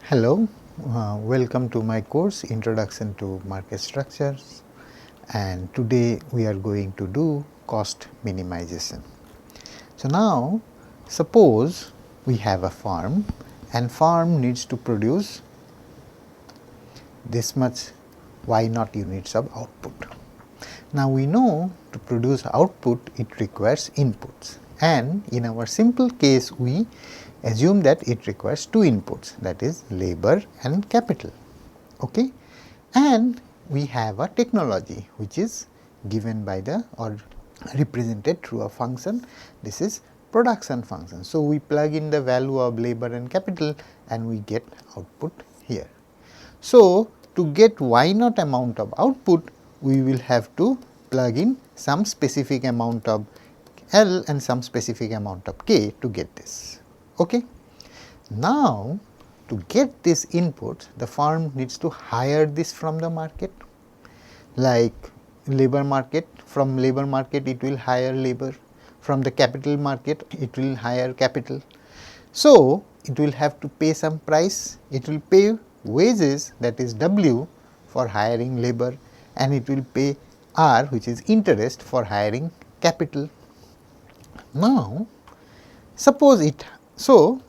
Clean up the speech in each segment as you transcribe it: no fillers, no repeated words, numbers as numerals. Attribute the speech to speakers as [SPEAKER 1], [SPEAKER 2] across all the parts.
[SPEAKER 1] Hello, welcome to my course Introduction to Market Structures, and today we are going to do cost minimization. So now suppose we have a firm and firm needs to produce this much Y naught units of output. Now we know to produce output it requires inputs, and in our simple case we assume that it requires two inputs, that is labor and capital. Okay? And we have a technology which is given by the or represented through a function. This is production function. So we plug in the value of labor and capital and we get output here. So to get Y naught amount of output, we will have to plug in some specific amount of L and some specific amount of K to get this. Okay? Now, to get this input, the firm needs to hire this from the market, like labor market. From labor market it will hire labor, from the capital market it will hire capital. So, it will have to pay some price, it will pay wages, that is W, for hiring labor, and it will pay R, which is interest, for hiring capital. Now, suppose it, so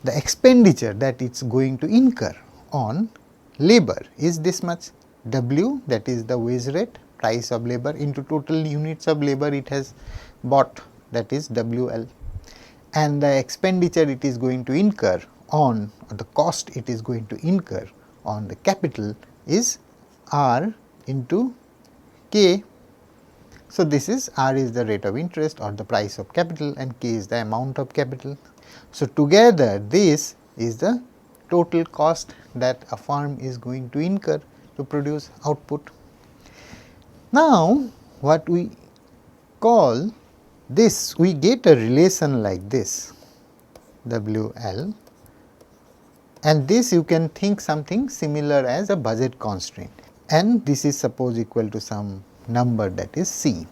[SPEAKER 1] the expenditure that it is going to incur on labor is this much W, that is the wage rate, price of labor, into total units of labor it has bought, that is WL, and the expenditure it is going to incur on, or the cost it is going to incur on the capital is R into K. So, this is R is the rate of interest or the price of capital, and K is the amount of capital. So, together this is the total cost that a firm is going to incur to produce output. Now, what we call this, we get a relation like this WL, and this you can think something similar as a budget constraint, and this is suppose equal to some number, that is C.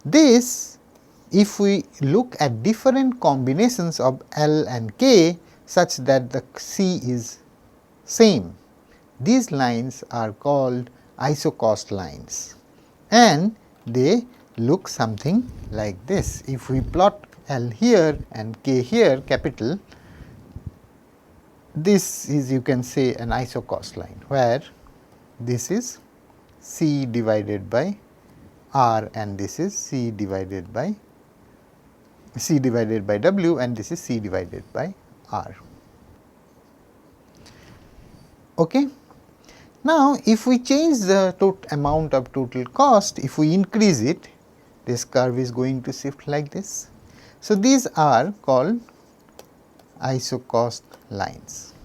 [SPEAKER 1] This, if we look at different combinations of L and K such that the C is same, these lines are called isocost lines, and they look something like this. If we plot L here and K here, capital, this is, you can say, an isocost line, where this is C divided by R and this is C divided by W, and this is C divided by R. Okay. Now, if we change the amount of total cost, if we increase it, this curve is going to shift like this. So, these are called isocost lines,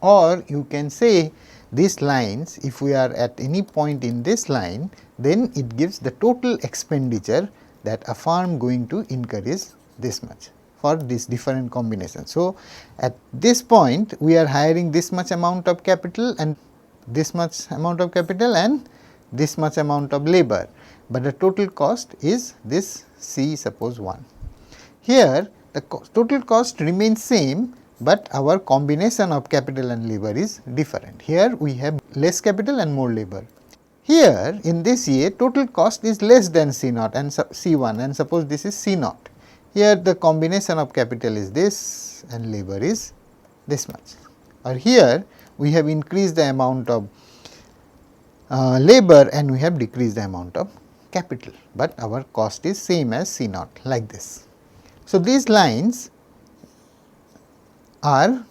[SPEAKER 1] or you can say these lines, if we are at any point in this line, then it gives the total expenditure that a firm going to incur is this much for this different combination. So, at this point we are hiring this much amount of capital and this much amount of capital and this much amount of labor, but the total cost is this C, suppose 1. Here the total cost remains same, but our combination of capital and labor is different. Here we have less capital and more labor. Here in this year total cost is less than C naught and C1, and suppose this is C naught. Here the combination of capital is this and labor is this much. Or here we have increased the amount of labor and we have decreased the amount of capital, but our cost is same as C naught, like this. So, these lines are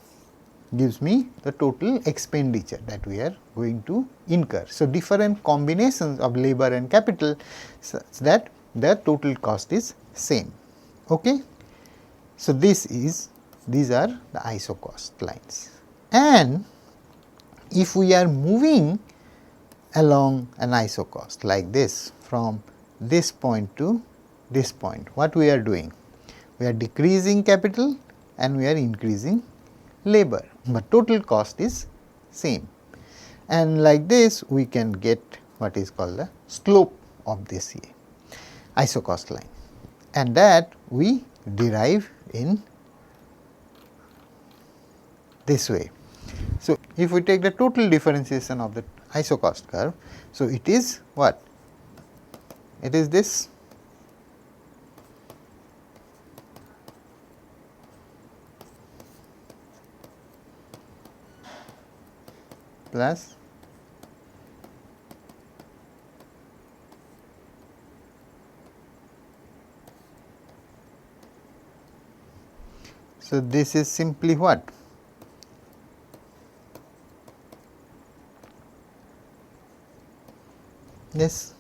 [SPEAKER 1] gives me the total expenditure that we are going to incur. So, different combinations of labor and capital such that the total cost is same. Okay. So, these are the isocost lines, and if we are moving along an isocost like this from this point to this point, what we are doing? We are decreasing capital and we are increasing labor, but total cost is same, and like this we can get what is called the slope of this isocost line, and that we derive in this way. So, if we take the total differentiation of the isocost curve, so it is what? It is this plus so this is simply what? Yes.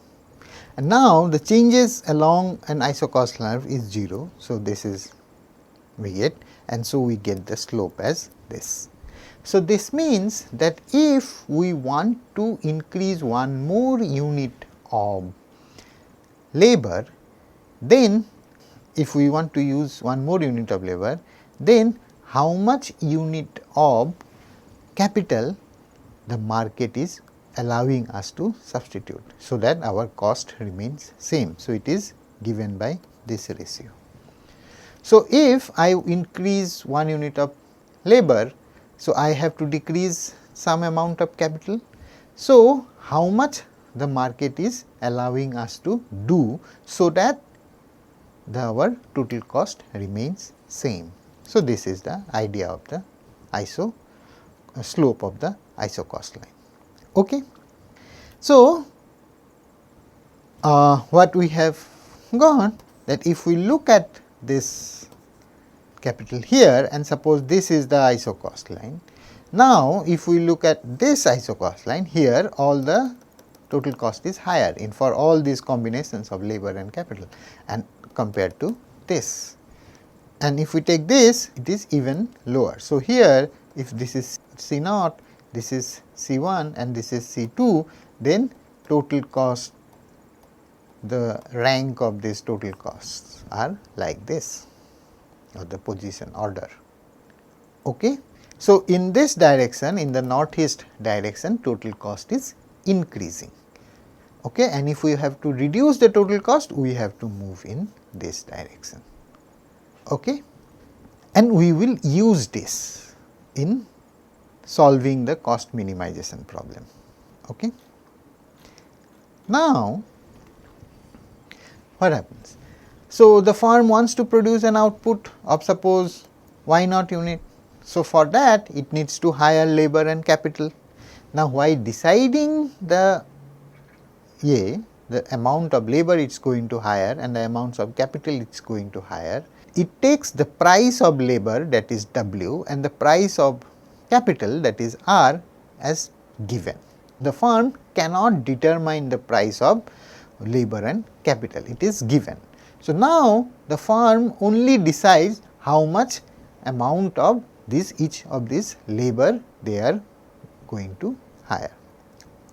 [SPEAKER 1] And now the changes along an isocost curve is 0. So, this is we get, and so we get the slope as this. So, this means that if we want to increase one more unit of labor, then if we want to use one more unit of labor, then how much unit of capital the market is allowing us to substitute, so that our cost remains same. So, it is given by this ratio. So, if I increase 1 unit of labor, so I have to decrease some amount of capital. So, how much the market is allowing us to do, so that our total cost remains same. So, this is the idea of the slope of the isocost line. Okay. So, what we have got that if we look at this capital here, and suppose this is the isocost line. Now, if we look at this isocost line here, all the total cost is higher in for all these combinations of labor and capital, and compared to this. And if we take this, it is even lower. So, here if this is C naught, this is C1 and this is C2, then total cost, the rank of these total costs are like this, or the position order. Okay. So, in this direction, in the northeast direction, total cost is increasing. Okay. And if we have to reduce the total cost, we have to move in this direction. Okay. And we will use this in solving the cost minimization problem. Okay. Now, what happens? So, the firm wants to produce an output of suppose y naught unit. So, for that it needs to hire labor and capital. Now, while deciding the amount of labor it is going to hire and the amounts of capital it is going to hire, it takes the price of labor, that is W, and the price of capital, that is R, as given. The firm cannot determine the price of labor and capital, it is given. So, now the firm only decides how much amount of each of this labor they are going to hire,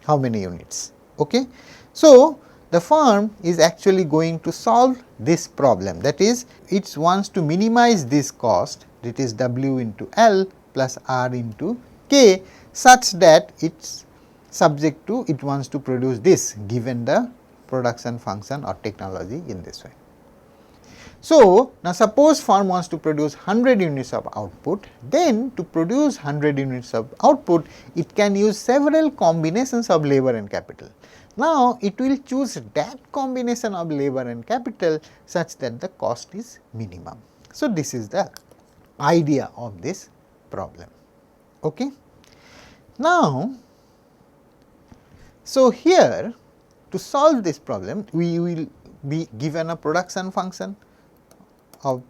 [SPEAKER 1] how many units. Okay. So, the firm is actually going to solve this problem, that is it wants to minimize this cost, that is W into L plus R into K, such that it is subject to, it wants to produce this given the production function or technology in this way. So, now suppose firm wants to produce 100 units of output, then to produce 100 units of output, it can use several combinations of labor and capital. Now, it will choose that combination of labor and capital such that the cost is minimum. So, this is the idea of this problem. Okay. Now, so here to solve this problem, we will be given a production function of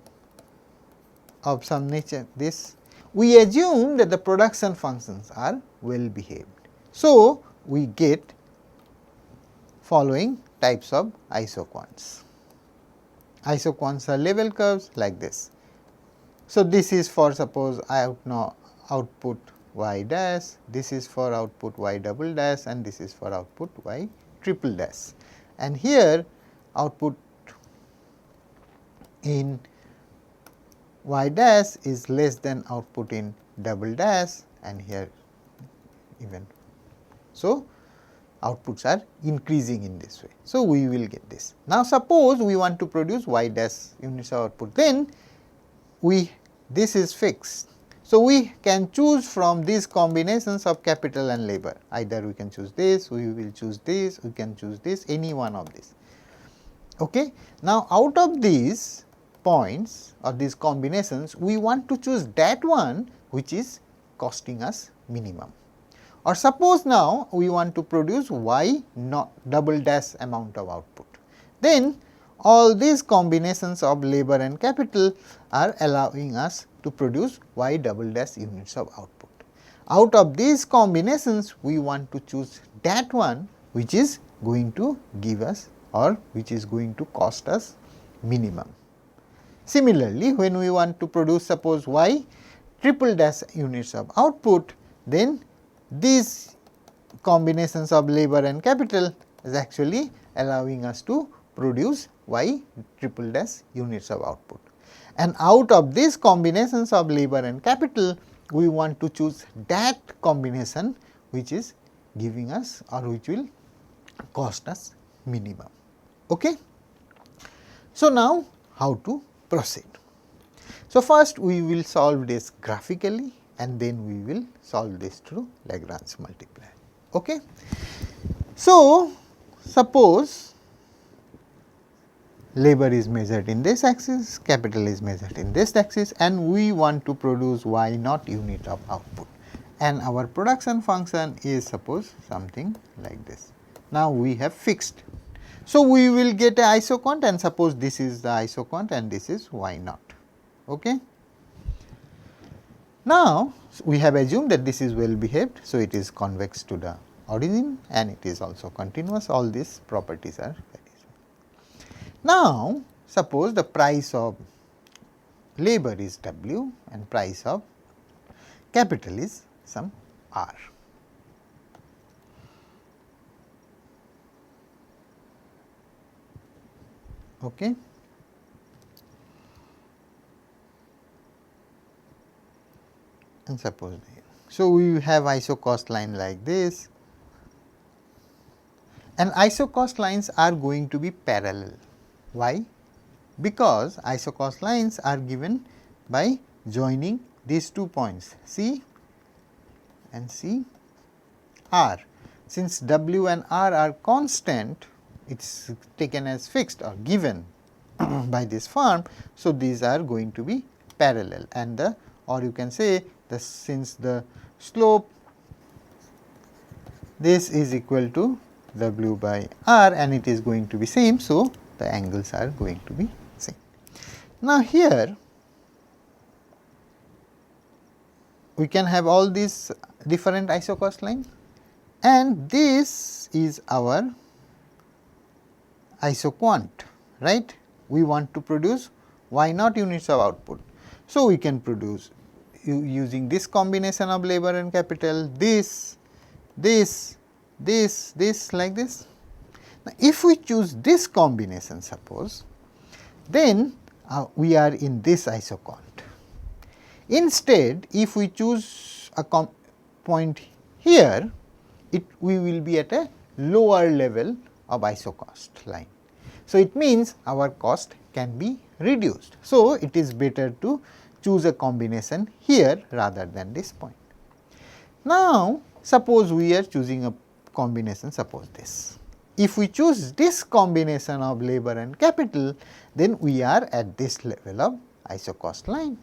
[SPEAKER 1] some nature this. We assume that the production functions are well behaved. So, we get following types of isoquants. Isoquants are level curves like this. So, this is for suppose output y dash, this is for output y double dash, and this is for output y triple dash. And here output in y dash is less than output in double dash, and here even. So, outputs are increasing in this way. So, we will get this. Now, suppose we want to produce y dash units of output, then this is fixed. So, we can choose from these combinations of capital and labor, either we can choose this, we will choose this, we can choose this, any one of these. Okay. Now, out of these points or these combinations, we want to choose that one which is costing us minimum. Or suppose now we want to produce y not double dash amount of output, then all these combinations of labor and capital are allowing us to produce y double dash units of output. Out of these combinations, we want to choose that one which is going to give us or which is going to cost us minimum. Similarly, when we want to produce suppose y triple dash units of output, then these combinations of labor and capital is actually allowing us to produce y triple dash units of output. And out of these combinations of labor and capital, we want to choose that combination which is giving us or which will cost us minimum. Okay. So, now how to proceed? So, first we will solve this graphically and then we will solve this through Lagrange multiplier. Okay. So, suppose labor is measured in this axis, capital is measured in this axis, and we want to produce y naught unit of output, and our production function is suppose something like this. Now, we have fixed. So, we will get a isoquant, and suppose this is the isoquant and this is y naught. Okay. Now, we have assumed that this is well behaved. So, it is convex to the origin and it is also continuous, all these properties are very. Now, suppose the price of labor is W and price of capital is some R. Okay. And suppose, so we have isocost line like this, and isocost lines are going to be parallel. Why? Because isocost lines are given by joining these 2 points C and C R. Since W and R are constant, it is taken as fixed or given by this form. So, these are going to be parallel, and the, or you can say the, since the slope this is equal to W by R and it is going to be same. So, the angles are going to be same. Now, here we can have all these different isocost lines, and this is our isoquant, right. We want to produce y naught units of output. So, we can produce using this combination of labor and capital, this like this. Now, if we choose this combination suppose, then we are in this isoquant. Instead, if we choose a point here, we will be at a lower level of isocost line. So, it means our cost can be reduced. So, it is better to choose a combination here rather than this point. Now, suppose we are choosing a combination, suppose this. If we choose this combination of labor and capital, then we are at this level of isocost line.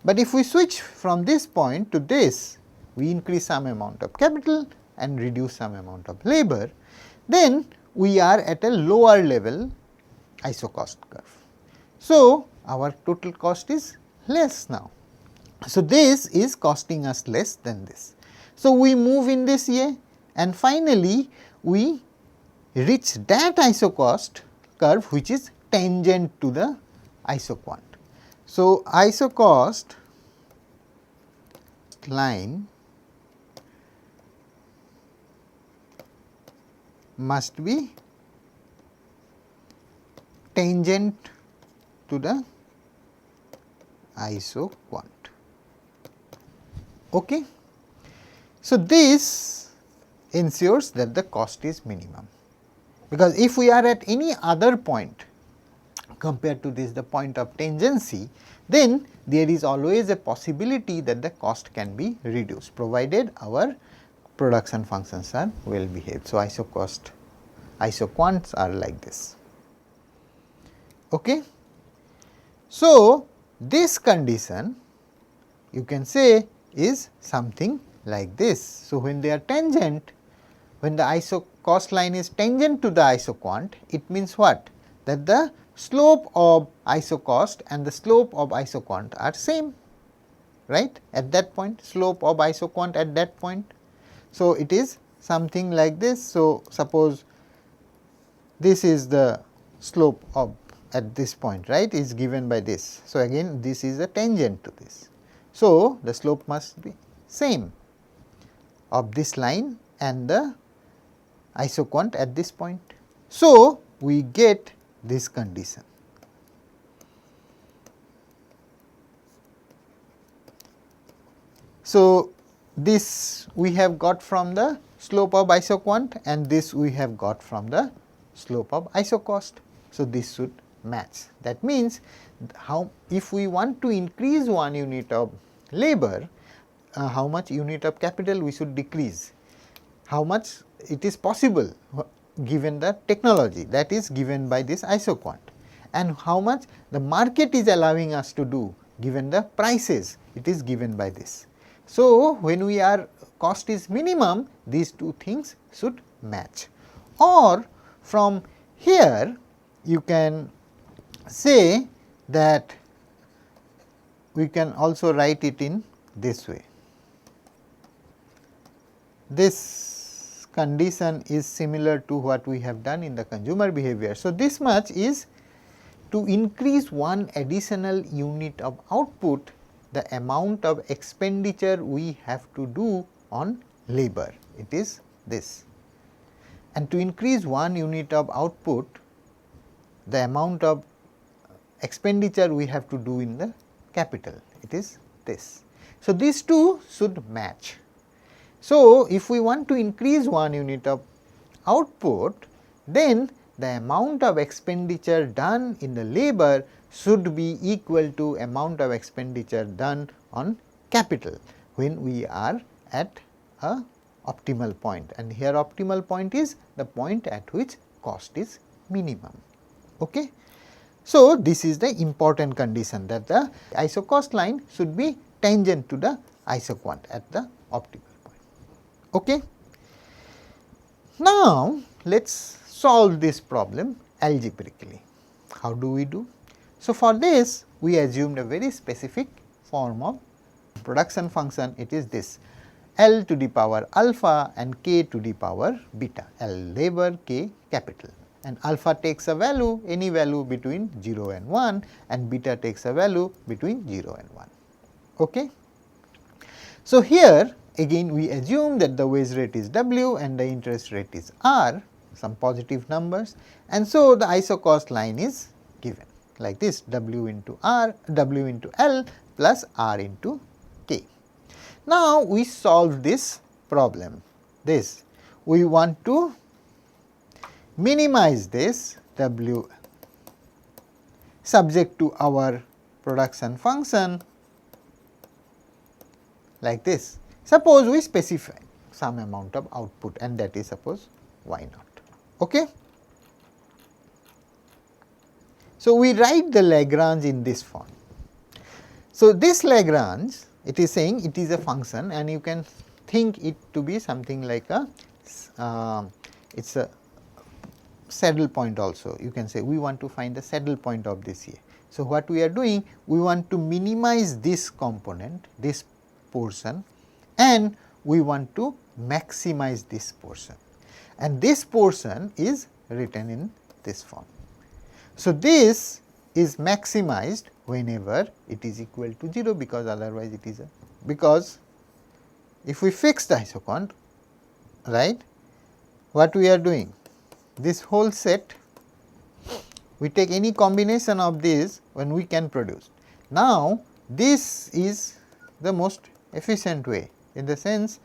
[SPEAKER 1] But if we switch from this point to this, we increase some amount of capital and reduce some amount of labor, then we are at a lower level isocost curve. So, our total cost is less now. So, this is costing us less than this. So, we move in this way and finally, we reach that isocost curve which is tangent to the isoquant. So, isocost line must be tangent to the isoquant. Okay. So, this ensures that the cost is minimum, because if we are at any other point compared to this the point of tangency, then there is always a possibility that the cost can be reduced, provided our production functions are well behaved. So, isoquants are like this. Okay. So, this condition you can say is something like this. So, when they are tangent, when the cost line is tangent to the isoquant, it means what? That the slope of isocost and the slope of isoquant are same, right, at that point, slope of isoquant at that point. So, it is something like this. So, suppose this is the slope of at this point, right, is given by this. So, again this is a tangent to this. So, the slope must be same of this line and the isoquant at this point. So, we get this condition. So, this we have got from the slope of isoquant and this we have got from the slope of isocost. So, this should match. That means, how if we want to increase 1 unit of labor, how much unit of capital we should decrease, how much it is possible given the technology that is given by this isoquant, and how much the market is allowing us to do given the prices it is given by this. So, when we are cost is minimum, these two things should match, or from here you can say that we can also write it in this way. This condition is similar to what we have done in the consumer behavior. So, this much is to increase 1 additional unit of output, the amount of expenditure we have to do on labor, it is this, and to increase 1 unit of output, the amount of expenditure we have to do in the capital, it is this. So, these two should match. So, if we want to increase 1 unit of output, then the amount of expenditure done in the labor should be equal to amount of expenditure done on capital when we are at a optimal point, and here optimal point is the point at which cost is minimum. Okay. So, this is the important condition, that the isocost line should be tangent to the isoquant at the optimal point. Okay. Now, let us solve this problem algebraically. How do we do? So, for this we assumed a very specific form of production function. It is this L to the power alpha and k to the power beta, L labor, k capital, and alpha takes a value, any value between 0 and 1, and beta takes a value between 0 and 1. Okay. So, here again we assume that the wage rate is W and the interest rate is R, some positive numbers, and so the isocost line is given like this, W into R, W into L plus R into K. Now, we solve this problem. This we want to minimize this W subject to our production function like this. Suppose we specify some amount of output, and that is suppose y naught. Okay. So, we write the Lagrange in this form. So, this Lagrange, it is saying it is a function, and you can think it to be something like a it is a saddle point also. You can say we want to find the saddle point of this here. So, what we are doing, we want to minimize this component, this portion, and we want to maximize this portion, and this portion is written in this form. So, this is maximized whenever it is equal to 0, because otherwise it is a, because if we fix the isoquant, right, what we are doing, this whole set, we take any combination of these when we can produce. Now, this is the most efficient way, in the sense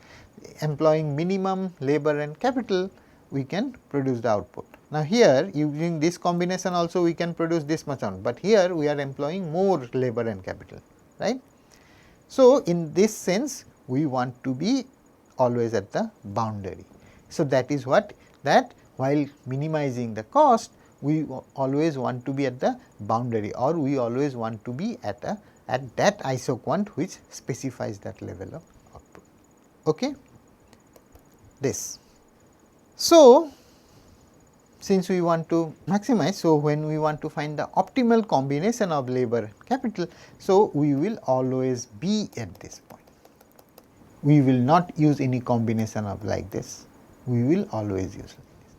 [SPEAKER 1] employing minimum labor and capital, we can produce the output. Now, here using this combination also we can produce this much amount, but here we are employing more labor and capital, right. So, in this sense we want to be always at the boundary. So, that is what that while minimizing the cost, we always want to be at the boundary, or we always want to be at that isoquant which specifies that level of output. Okay? This. So, since we want to maximize, so when we want to find the optimal combination of labor capital, so we will always be at this point. We will not use any combination of like this, we will always use like this.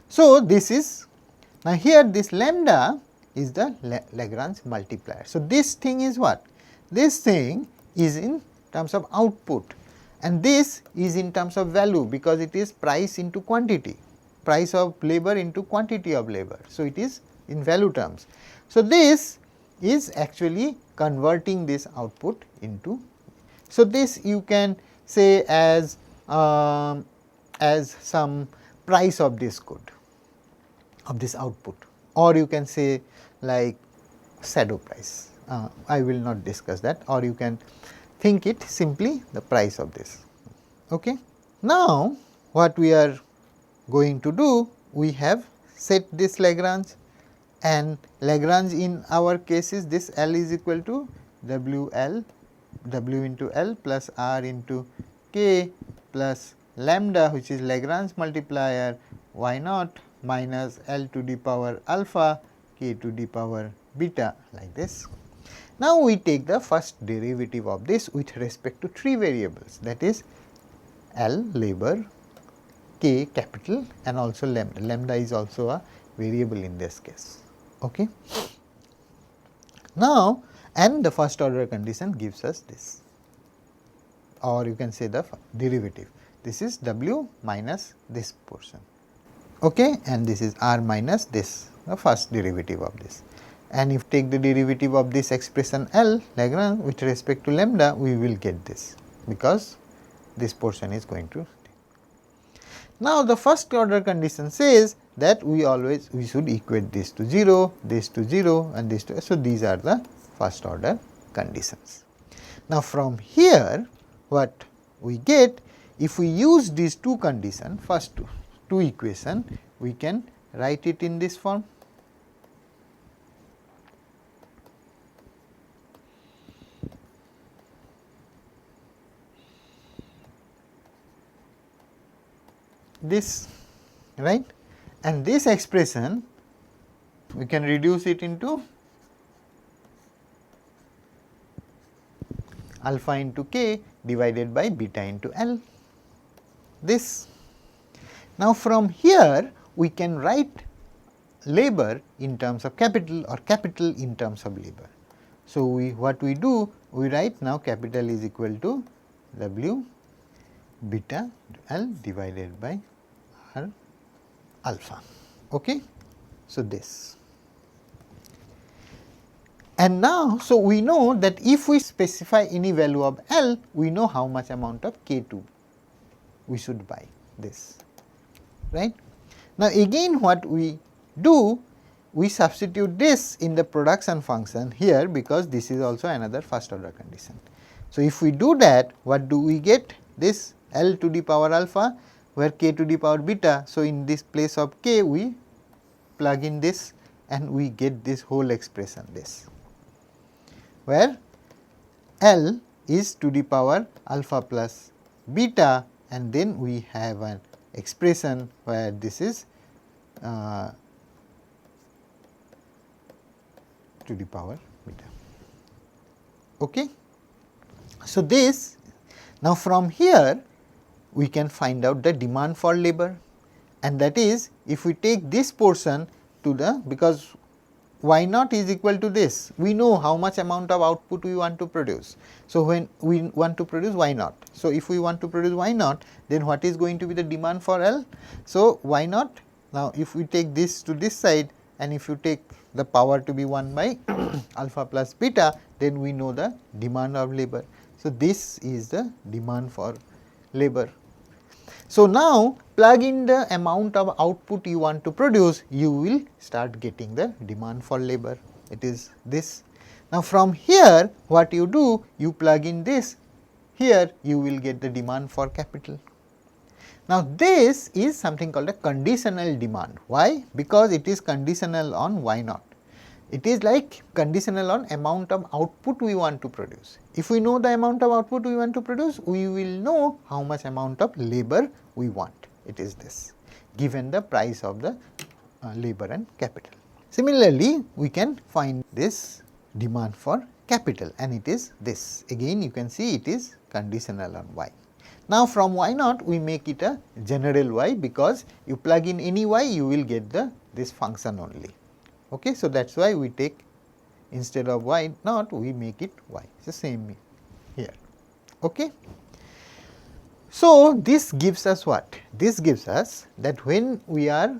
[SPEAKER 1] So, this is now here this lambda is the Lagrange multiplier. So, this thing is what? This thing is in terms of output, and this is in terms of value, because it is price into quantity, price of labor into quantity of labor. So, it is in value terms. So, this is actually converting this output into. So, this you can say as some price of this good, of this output, or you can say like shadow price. I will not discuss that, or you can think it simply the price of this. Okay. Now, what we are going to do, we have set this Lagrange, and Lagrange in our case is this L is equal to W into L plus R into K plus lambda, which is Lagrange multiplier y naught minus L to the power alpha K to the power beta, like this. Now, we take the first derivative of this with respect to 3 variables, that is L labor, K capital, and also lambda. Lambda is also a variable in this case. Okay. Now, and the first order condition gives us this, or you can say the derivative. This is W minus this portion, okay, and this is R minus this, the first derivative of this. And if take the derivative of this expression L Lagrange with respect to lambda, we will get this, because this portion is going to. Now, the first order condition says that we should equate this to 0, this to 0, and this to. So, these are the first order conditions. Now, from here what we get, if we use these two conditions, first two equation, we can write it in this form. This, right, and this expression we can reduce it into alpha into k divided by beta into L. This. Now, from here we can write labor in terms of capital, or capital in terms of labor. So, what we do, we write now capital is equal to W beta L divided by R alpha. Okay. So, this. And now, so we know that if we specify any value of L, we know how much amount of K2 we should buy this, right. Now, again what we do, we substitute this in the production function here, because this is also another first order condition. So, if we do that, what do we get? This L to the power alpha, where K to the power beta. So, in this place of K we plug in this, and we get this whole expression, this, where L is to the power alpha plus beta, and then we have an expression where this is to the power beta. Okay. So, this, now from here we can find out the demand for labor, and that is if we take this portion to the, because y naught is equal to this, we know how much amount of output we want to produce. So, when we want to produce y naught. So, if we want to produce y naught, then what is going to be the demand for L? So, y naught, now if we take this to this side, and if you take the power to be 1 by alpha plus beta, then we know the demand of labor. So, this is the demand for labor. So, now plug in the amount of output you want to produce, you will start getting the demand for labor, it is this. Now, from here what you do, you plug in this, here you will get the demand for capital. Now, this is something called a conditional demand. Why? Because it is conditional on Y naught. It is like conditional on amount of output we want to produce. If we know the amount of output we want to produce, we will know how much amount of labor we want. It is this, given the price of the labor and capital. Similarly, we can find this demand for capital, and it is this. Again you can see it is conditional on Y. Now, from Y naught we make it a general Y, because you plug in any Y you will get this function only. Okay. So, that is why we take, instead of Y naught we make it Y, it is the same here. Okay. So, this gives us what? This gives us that when we are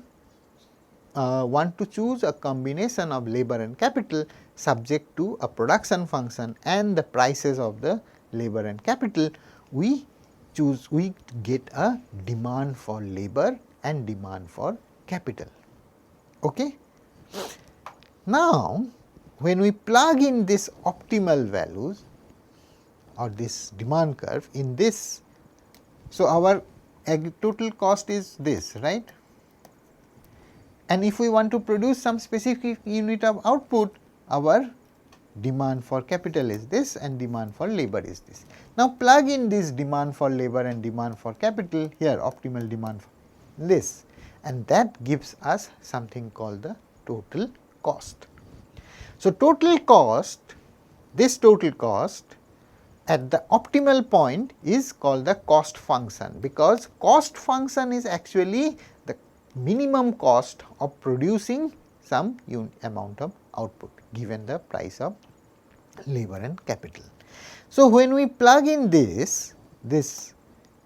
[SPEAKER 1] want to choose a combination of labor and capital subject to a production function and the prices of the labor and capital, we get a demand for labor and demand for capital. Okay. Now, when we plug in this optimal values or this demand curve in this, so our total cost is this, right? And if we want to produce some specific unit of output, our demand for capital is this and demand for labor is this. Now, plug in this demand for labor and demand for capital here, optimal demand for this, and that gives us something called the total cost. So, total cost, this total cost at the optimal point is called the cost function, because cost function is actually the minimum cost of producing some amount of output given the price of labor and capital. So, when we plug in this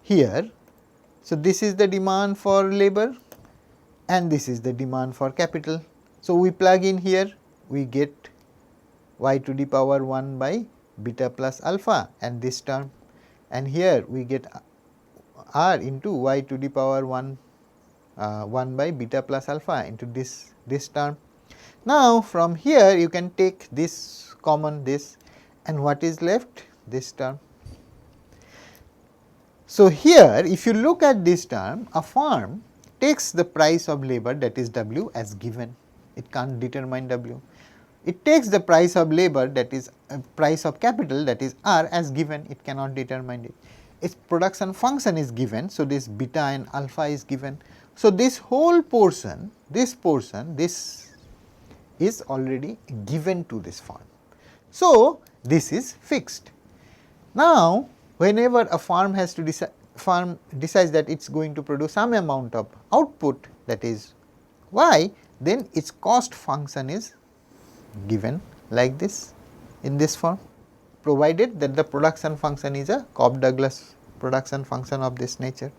[SPEAKER 1] here, so this is the demand for labor and this is the demand for capital. So, we plug in here, we get y to the power 1 by beta plus alpha and this term, and here we get r into y to the power 1 by beta plus alpha into this term. Now, from here you can take this common, this, and what is left? This term. So, here if you look at this term, a firm takes the price of labor, that is W, as given, it can't determine W. It takes the price of labor, that is price of capital, that is R, as given, it cannot determine it. Its production function is given, so this beta and alpha is given. So, this whole portion, this is already given to this firm. So, this is fixed. Now, whenever a firm has to decides that it is going to produce some amount of output, that is Y, then its cost function is given like this in this form, provided that the production function is a Cobb-Douglas production function of this nature.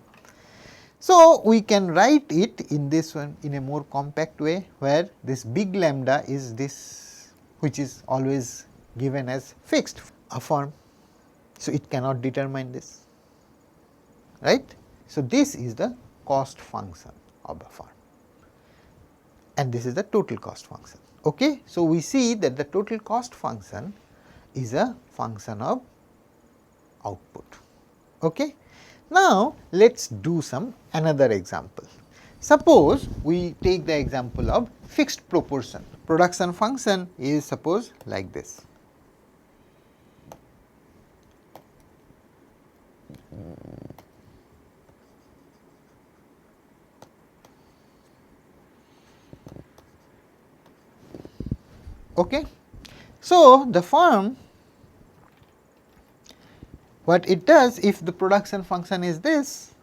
[SPEAKER 1] So, we can write it in this one in a more compact way, where this big lambda is this, which is always given as fixed a firm. So, it cannot determine this, right. So, this is the cost function of a firm, and this is the total cost function. Okay. So, we see that the total cost function is a function of output. Okay. Now, let us do another example. Suppose we take the example of fixed proportion. Production function is suppose like this. Okay. So, the firm, what it does, if the production function is this,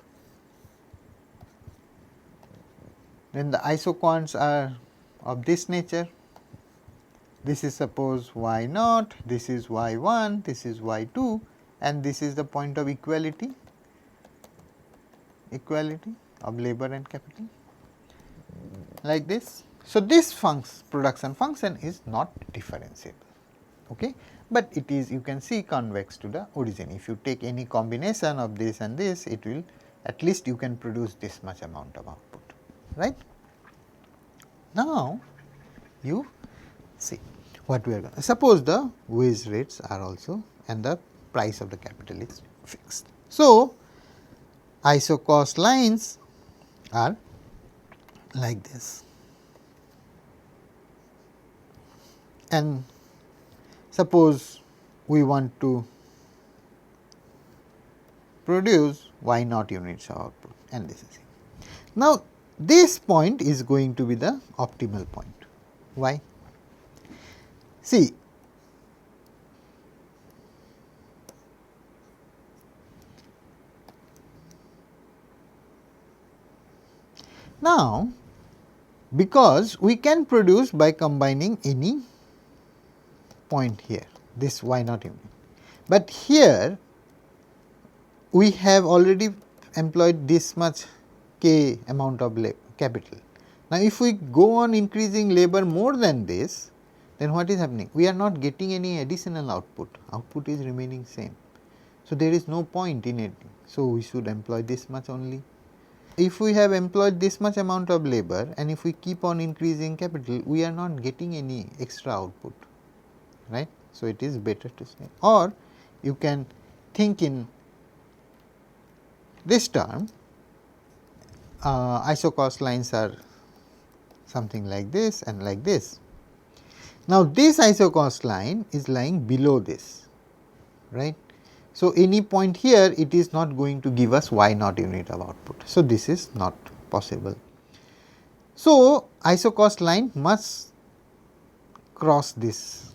[SPEAKER 1] then the isoquants are of this nature. This is suppose y naught, this is y 1, this is y 2, and this is the point of equality of labor and capital, like this. So, this production function is not differentiable, okay, but it is, you can see, convex to the origin. If you take any combination of this and this, it will at least you can produce this much amount of output, right. Now, you see what we are going to suppose the wage rates are also and the price of the capital is fixed. So, isocost lines are like this, and suppose we want to produce y naught units of output, and this is it. Now, this point is going to be the optimal point. Why? See, now, because we can produce by combining any point here, this y naught unit, but here we have already employed this much k amount of capital. Now, if we go on increasing labor more than this, then what is happening? We are not getting any additional output, output is remaining same. So, there is no point in it. So, we should employ this much only. If we have employed this much amount of labor and if we keep on increasing capital, we are not getting any extra output, right. So, it is better to say, or you can think in this term, isocost lines are something like this and like this. Now, this isocost line is lying below this, right. So, any point here it is not going to give us y naught unit of output. So, this is not possible. So, isocost line must cross this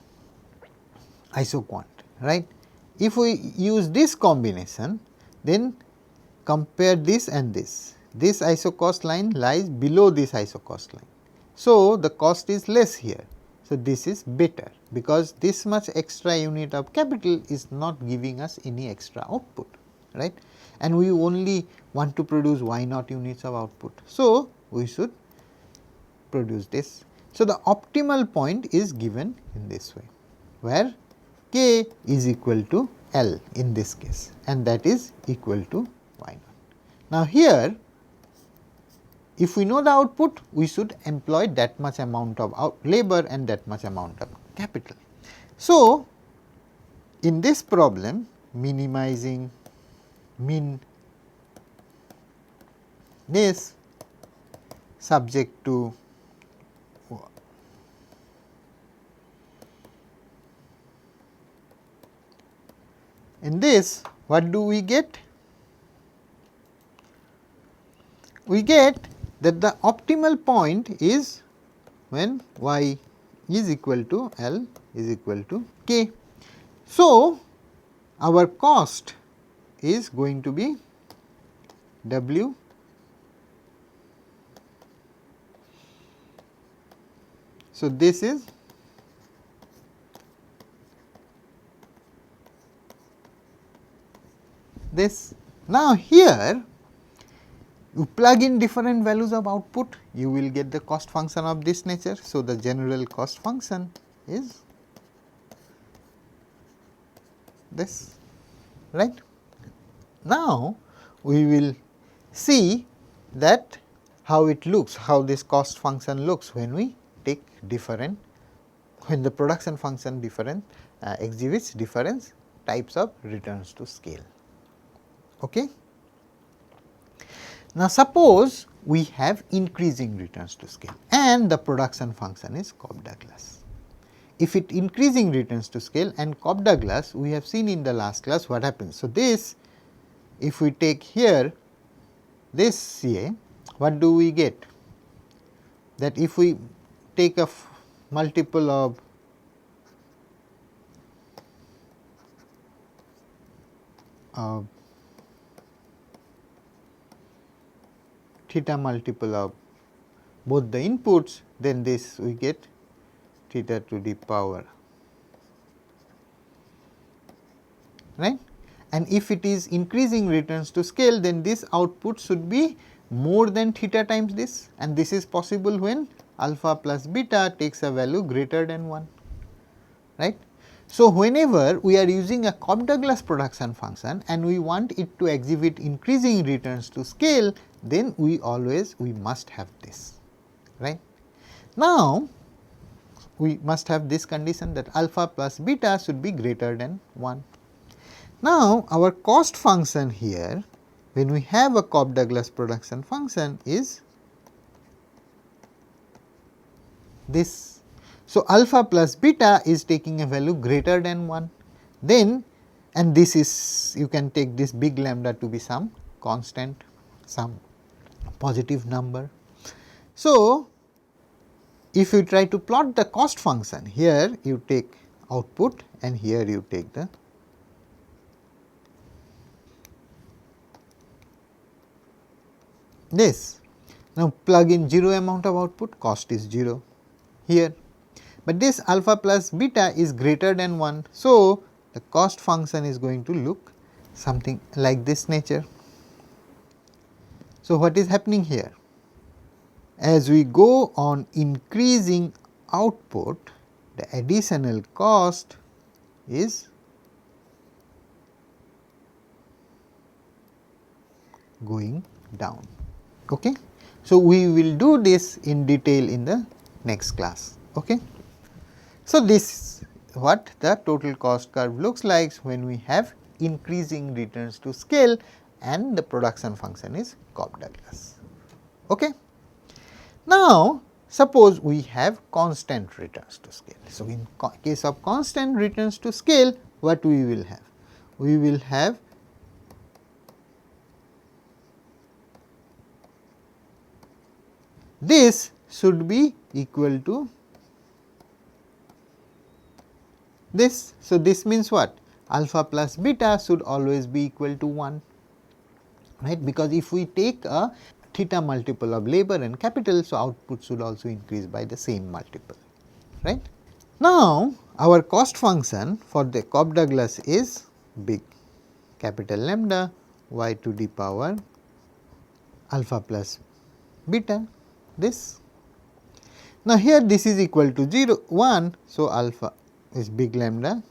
[SPEAKER 1] isoquant, right. If we use this combination, then compare this and this isocost line lies below this isocost line. So, the cost is less here. So, this is better because this much extra unit of capital is not giving us any extra output, right, and we only want to produce y naught units of output. So, we should produce this. So, the optimal point is given in this way, where k is equal to L in this case, and that is equal to y naught. Now, here if we know the output, we should employ that much amount of labor and that much amount of capital. So, in this problem, minimizing min this subject to in this, what do we get? We get that the optimal point is when y is equal to L is equal to k. So, our cost is going to be W so this is this. Now, here you plug in different values of output, you will get the cost function of this nature. So, the general cost function is this, right. Now, we will see that how it looks, how this cost function looks when we take different, when the production function exhibits different types of returns to scale. Okay. Now, suppose we have increasing returns to scale and the production function is Cobb-Douglas. If it increasing returns to scale and Cobb-Douglas, we have seen in the last class what happens. So, this if we take here this CA, what do we get? That if we take a multiple of theta multiple of both the inputs, then this we get theta to the power, right. And if it is increasing returns to scale, then this output should be more than theta times this, and this is possible when alpha plus beta takes a value greater than 1, right. So, whenever we are using a Cobb-Douglas production function and we want it to exhibit increasing returns to scale, then we must have this, right. Now, we must have this condition that alpha plus beta should be greater than 1. Now, our cost function here, when we have a Cobb-Douglas production function, is this. So, alpha plus beta is taking a value greater than 1, then, and this is, you can take this big lambda to be some constant, some positive number. So, if you try to plot the cost function, here you take output and here you take the this. Now, plug in 0 amount of output, cost is 0 here, but this alpha plus beta is greater than 1. So, the cost function is going to look something like this nature. So, what is happening here? As we go on increasing output, the additional cost is going down. Okay. So, we will do this in detail in the next class. Okay. So, this is what the total cost curve looks like when we have increasing returns to scale and the production function is Cobb-Douglas. Okay. Now, suppose we have constant returns to scale. So, in case of constant returns to scale, what we will have? We will have this should be equal to this. So, this means what? Alpha plus beta should always be equal to 1, right, because if we take a theta multiple of labor and capital, so output should also increase by the same multiple, right. Now, our cost function for the Cobb-Douglas is big capital lambda y to the power alpha plus beta this. Now, here this is equal to 0 1. So, alpha is big lambda.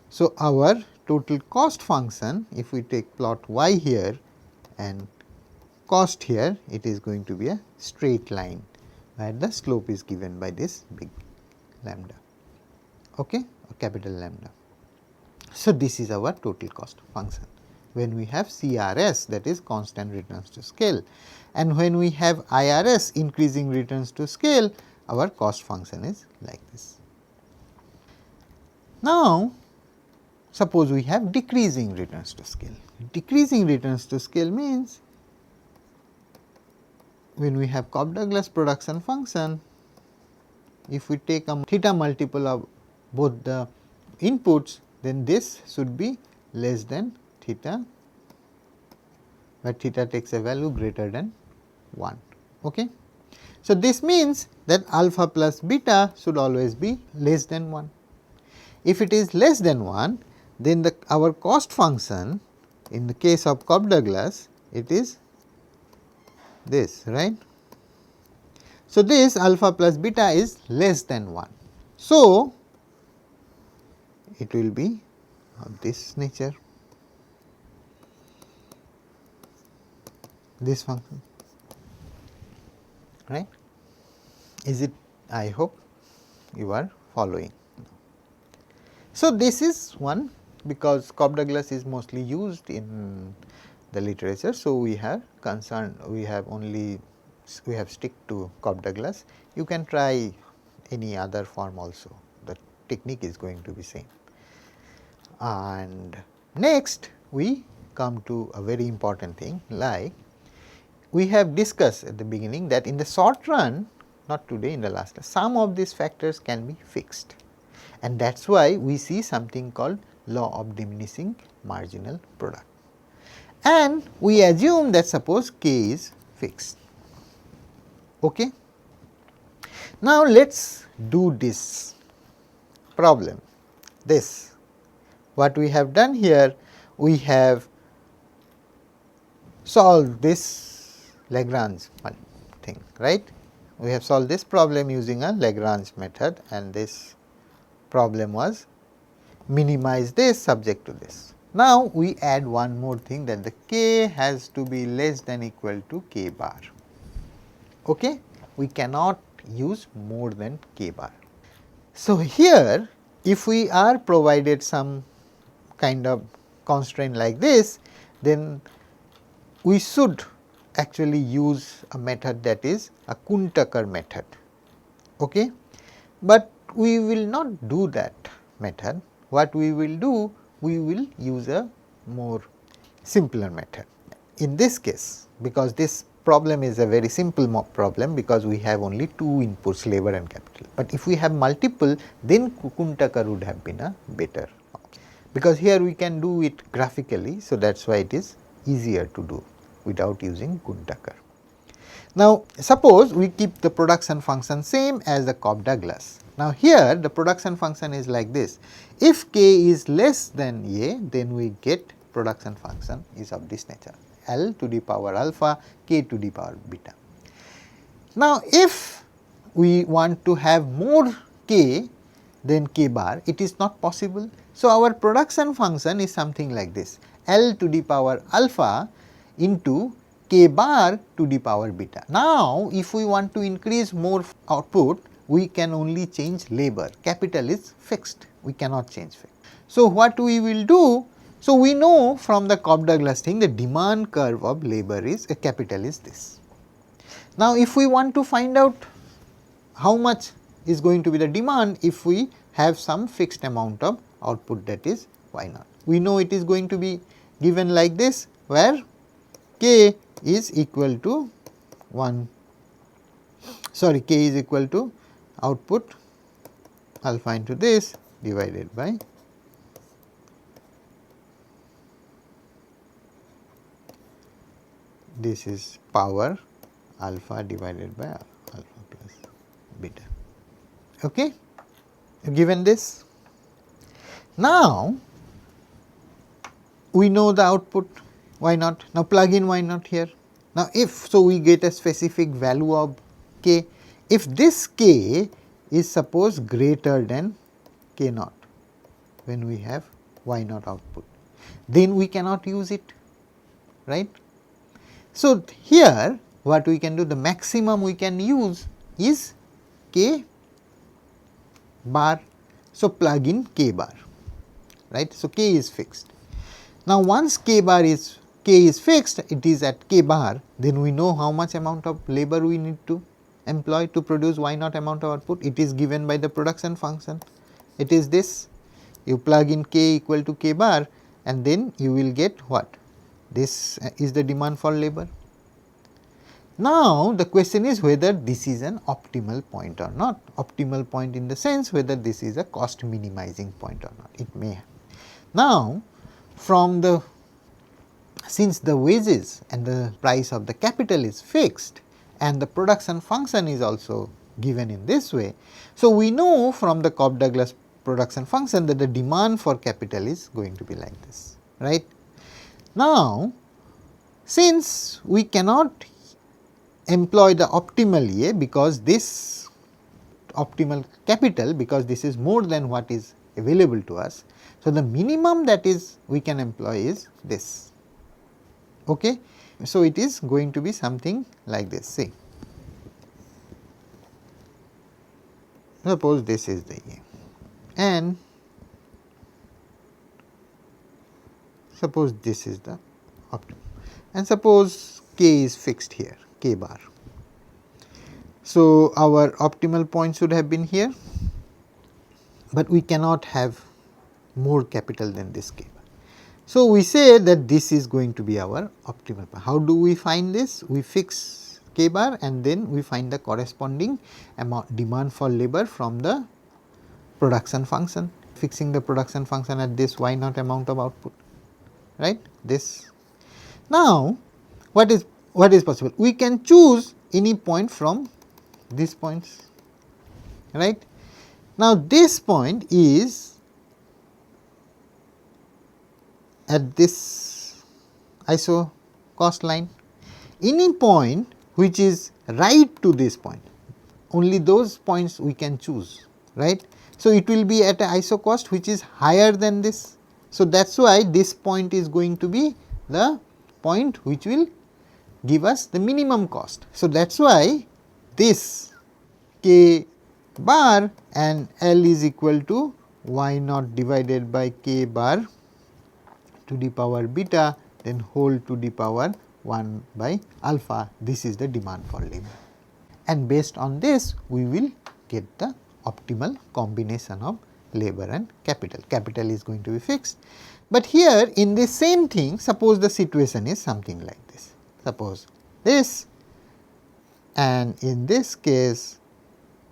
[SPEAKER 1] So, our total cost function, if we take plot y here and cost here, it is going to be a straight line where the slope is given by this big lambda, okay, or capital lambda. So, this is our total cost function when we have CRS, that is constant returns to scale, and when we have IRS, increasing returns to scale, our cost function is like this. Now, suppose we have decreasing returns to scale. Decreasing returns to scale means when we have Cobb-Douglas production function, if we take a theta multiple of both the inputs, then this should be less than theta, where theta takes a value greater than 1. Okay. So, this means that alpha plus beta should always be less than 1. If it is less than 1, then our cost function in the case of Cobb-Douglas, it is this, right. So, this alpha plus beta is less than 1. So, it will be of this nature, this function, right. Is it? I hope you are following. So, this is one, because Cobb-Douglas is mostly used in the literature. So, we have stick to Cobb-Douglas. You can try any other form also, the technique is going to be same. And next we come to a very important thing, like we have discussed at the beginning that in the short run, not today, in the last class, some of these factors can be fixed, and that is why we see something called law of diminishing marginal product, and we assume that suppose k is fixed. Okay. Now, let us do this problem. This, what we have done here, we have solved this Lagrange thing, right. We have solved this problem using a Lagrange method, and this problem was minimize this subject to this. Now, we add one more thing, that the k has to be less than equal to k bar. Okay? We cannot use more than k bar. So, here if we are provided some kind of constraint like this, then we should actually use a method that is a Kuhn-Tucker method. Okay? But we will not do that method. What we will do, we will use a more simpler method. In this case, because this problem is a very simple problem, because we have only two inputs, labor and capital. But if we have multiple, then Kuhn-Tucker would have been a better option, because here we can do it graphically. So, that is why it is easier to do without using Kuhn-Tucker. Now, suppose we keep the production function same as the Cobb-Douglas. Now, here the production function is like this. If k is less than a, then we get production function is of this nature, L to the power alpha, k to the power beta. Now, if we want to have more k than k bar, it is not possible. So, our production function is something like this, L to the power alpha into k bar to the power beta. Now, if we want to increase more output, we can only change labor, capital is fixed, we cannot change fixed. So, what we will do? So, we know from the Cobb-Douglas thing, the demand curve of labor is, a capital is this. Now, if we want to find out how much is going to be the demand, if we have some fixed amount of output, that is y naught. We know it is going to be given like this, where k is equal to k is equal to output alpha into this divided by this is power alpha divided by alpha plus beta. Okay? Given this, now we know the output y naught. Now, plug in y naught here. Now, if so, we get a specific value of k. If this k is suppose greater than k naught, when we have y naught output, then we cannot use it, right. So, here what we can do, the maximum we can use is k bar. So, plug in k bar, right. So, k is fixed. Now, once k is fixed, it is at k bar, then we know how much amount of labor we need to employ to produce y naught amount of output. It is given by the production function. It is this, you plug in k equal to k bar, and then you will get what? This is the demand for labor. Now, the question is whether this is an optimal point or not. Optimal point in the sense whether this is a cost minimizing point or not. It may. Now, from the, since the wages and the price of the capital is fixed and the production function is also given in this way. So, we know from the Cobb-Douglas production function that the demand for capital is going to be like this, right. Now, since we cannot employ the optimal A, because this optimal capital, because this is more than what is available to us. So, the minimum that is we can employ is this. Okay. So, it is going to be something like this. See, suppose this is the A and suppose this is the optimum, and suppose k is fixed here, k bar. So, our optimal point should have been here, but we cannot have more capital than this k bar. So, we say that this is going to be our optimal point. How do we find this? We fix k bar and then we find the corresponding amount demand for labor from the production function, fixing the production function at this y naught amount of output, right. This. Now, what is possible? We can choose any point from these points, right. Now, this point is at this iso cost line, any point which is right to this point, only those points we can choose, right. So, it will be at a isocost which is higher than this. So, that is why this point is going to be the point which will give us the minimum cost. So, that is why this k bar and L is equal to y naught divided by k bar to the power beta, then whole to the power 1 by alpha. This is the demand for labor, and based on this we will get the optimal combination of labor and capital. Capital is going to be fixed, but here in this same thing, suppose the situation is something like this. Suppose this, and in this case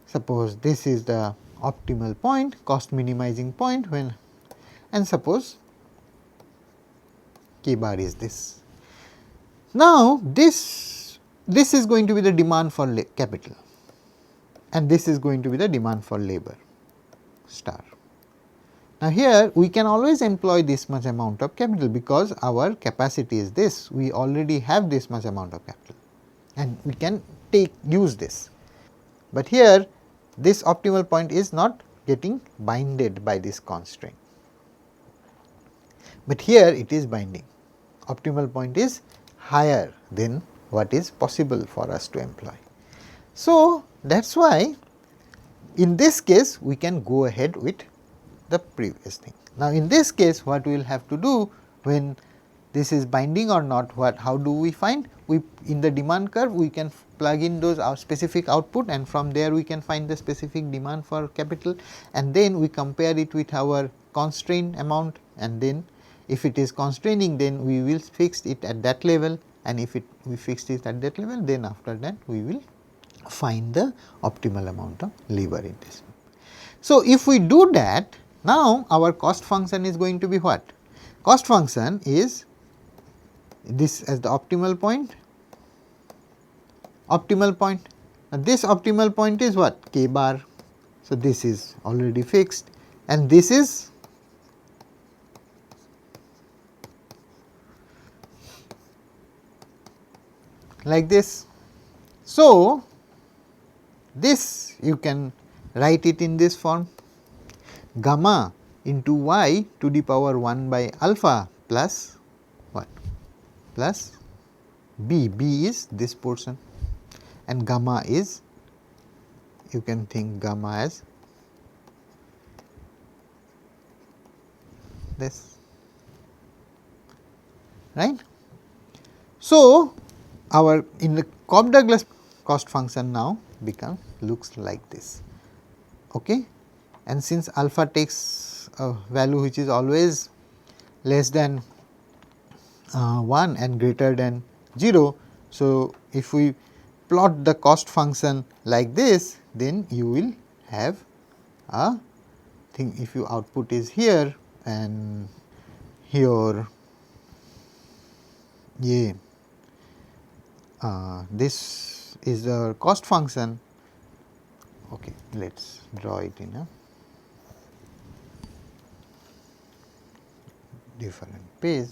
[SPEAKER 1] suppose this is the optimal point, cost minimizing point, when, and suppose k bar is this. Now, this is going to be the demand for capital, and this is going to be the demand for labor star. Now, here we can always employ this much amount of capital, because our capacity is this, we already have this much amount of capital and we can use this. But here this optimal point is not getting binded by this constraint, but here it is binding. Optimal point is higher than what is possible for us to employ. So, that is why in this case we can go ahead with the previous thing. Now, in this case what we will have to do, when this is binding or not, how do we find? We, in the demand curve we can plug in those specific output, and from there we can find the specific demand for capital, and then we compare it with our constraint amount, and then if it is constraining, then we will fix it at that level, and if we fixed it at that level, then after that we will find the optimal amount of labor in this. So, if we do that, now our cost function is going to be what? Cost function is this as the optimal point, Now, this optimal point is what? K bar. So, this is already fixed, and this is like this. So, this you can write it in this form, gamma into y to the power 1 by alpha plus what? Plus b. B is this portion, and gamma is, you can think gamma as this, right. So, our in the Cobb-Douglas cost function now looks like this, okay. And since alpha takes a value which is always less than 1 and greater than 0. So, if we plot the cost function like this, then you will have a thing. If your output is here and here, yeah, this is the cost function. Okay, let us draw it in a different page.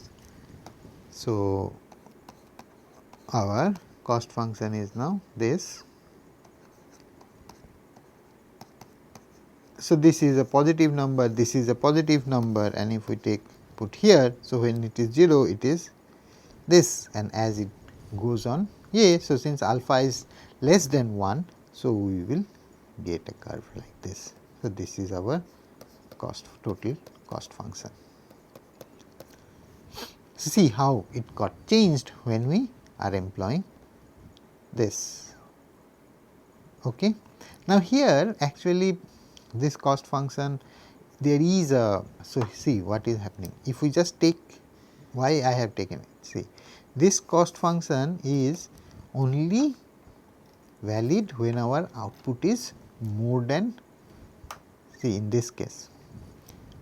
[SPEAKER 1] So, our cost function is now this. So, this is a positive number, this is a positive number, and if we put here, so when it is 0, it is this, and as it goes on, yeah. So, since alpha is less than 1, so we will get a curve like this. So, this is our total cost function. See how it got changed when we are employing this. Okay. Now, here actually this cost function, there is a, so see what is happening. If we just take, why I have taken it, see this cost function is only valid when our output is more than, see in this case,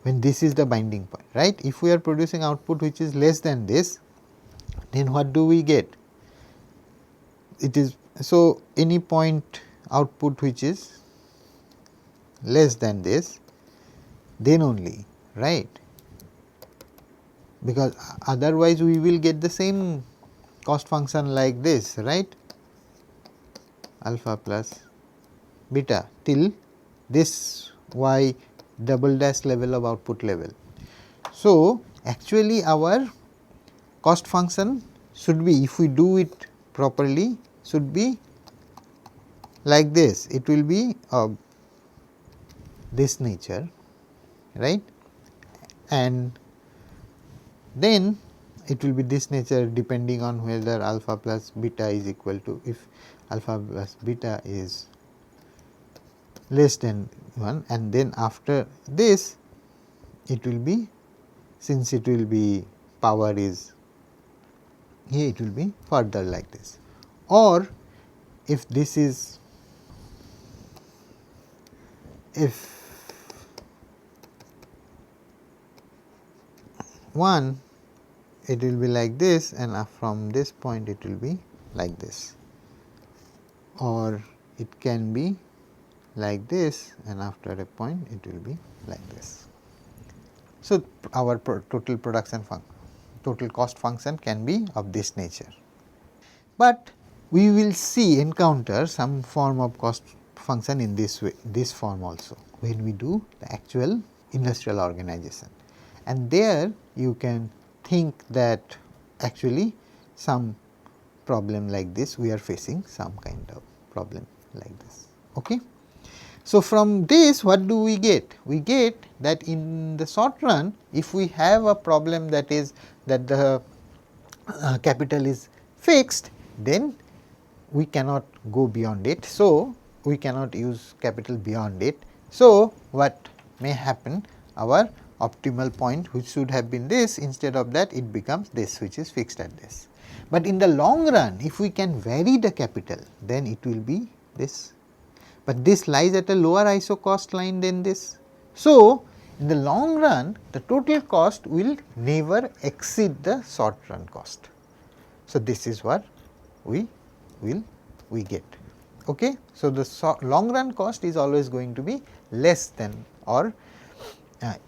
[SPEAKER 1] when this is the binding point, right. If we are producing output which is less than this, then what do we get? It is, so any point output which is less than this, then only, right, because otherwise we will get the same cost function like this, right, alpha plus beta till this y double dash level of output level. So, actually our cost function should be, if we do it properly, should be like this. It will be of this nature, right, and then it will be this nature depending on whether alpha plus beta is equal to, if alpha plus beta is less than 1, and then after this it will be, since it will be power is here, it will be further like this. Or if this is, if 1, it will be like this, and from this point it will be like this, or it can be like this, and after a point it will be like this. So, our total production total cost function can be of this nature, but we will encounter some form of cost function in this way, this form also, when we do the actual industrial organization, and there you can think that actually some problem like this we are facing, some kind of problem like this. Okay. So, from this what do we get? We get that in the short run, if we have a problem that is that the capital is fixed, then we cannot go beyond it. So, we cannot use capital beyond it. So, what may happen, our optimal point which should have been this, instead of that it becomes this which is fixed at this. But in the long run, if we can vary the capital, then it will be this, but this lies at a lower ISO cost line than this. So, in the long run the total cost will never exceed the short run cost. So, this is what we get. Okay. So, the long run cost is always going to be less than or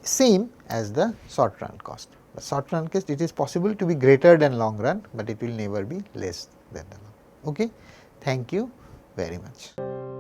[SPEAKER 1] same as the short run cost. The short run cost, it is possible to be greater than long run, but it will never be less than the long. Okay. Thank you very much.